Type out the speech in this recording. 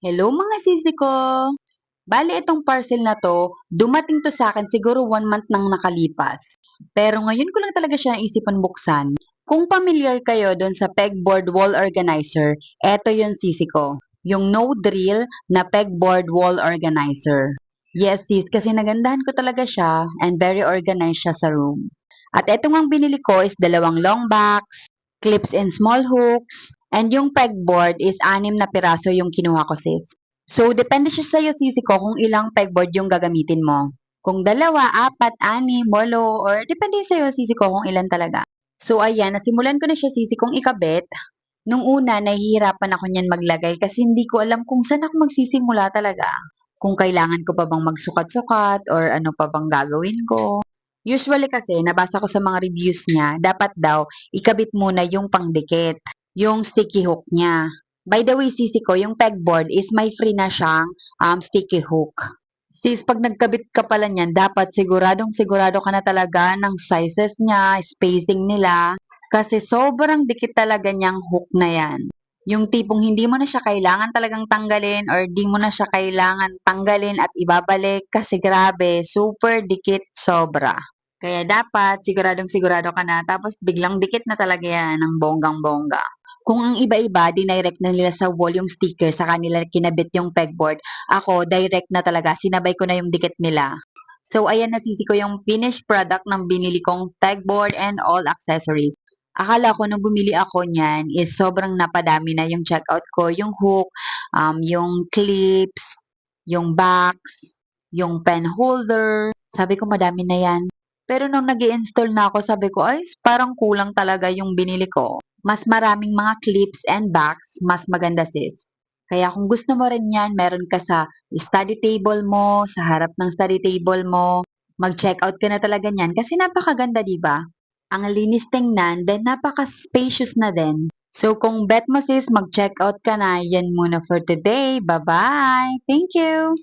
Hello mga sisi ko! Bale itong parcel na to, dumating to sa akin siguro 1 month nang nakalipas. Pero ngayon ko lang talaga siya naisipan buksan. Kung familiar kayo doon sa pegboard wall organizer, eto yung sisi ko. Yung no drill na pegboard wall organizer. Yes sis, kasi nagandahan ko talaga siya and very organized siya sa room. At eto ngang binili ko is dalawang long box, clips and small hooks, and yung pegboard is 6 na piraso yung kinuha ko sis. So, depende siya sa'yo sisi ko kung ilang pegboard yung gagamitin mo. Kung dalawa, apat, anim, walo, or depende sa'yo sisi ko kung ilan talaga. So, ayan, nasimulan ko na siya sisi kong ikabit. Nung una, nahihirapan ako niyan maglagay kasi hindi ko alam kung saan ako magsisimula talaga. Kung kailangan ko pa bang magsukat-sukat or ano pa bang gagawin ko. Usually kasi, nabasa ko sa mga reviews niya, dapat daw ikabit muna yung pangdikit, yung sticky hook niya. By the way, sisi ko, yung pegboard is may free na siyang sticky hook. Sis, pag nagkabit ka pala niyan, dapat siguradong sigurado ka na talaga ng sizes niya, spacing nila, kasi sobrang dikit talaga niyang hook na yan. Yung tipong hindi mo na siya kailangan talagang tanggalin or di mo na siya kailangan tanggalin at ibabalik kasi grabe, super dikit sobra. Kaya dapat siguradong sigurado ka na tapos biglang dikit na talaga yan ng bonggang-bongga. Kung ang iba-iba, dinirect na nila sa wall yung sticker sa kanila kinabit yung pegboard. Ako, direct na talaga. Sinabay ko na yung dikit nila. So, ayan na sisi ko yung finished product ng binili kong pegboard and all accessories. Akala ko nung bumili ako niyan is sobrang napadami na yung checkout ko, yung hook, yung clips, yung box, yung pen holder. Sabi ko madami na yan. Pero nung nag install na ako, sabi ko, ay, parang kulang talaga yung binili ko. Mas maraming mga clips and box, mas maganda sis. Kaya kung gusto mo rin yan, meron ka sa study table mo, sa harap ng study table mo, mag-checkout ka na talaga niyan kasi napakaganda, di ba? Ang linis tingnan, then napaka-spacious na din. So kung bet mo sis, mag-checkout ka na. Yan muna for today. Bye-bye! Thank you!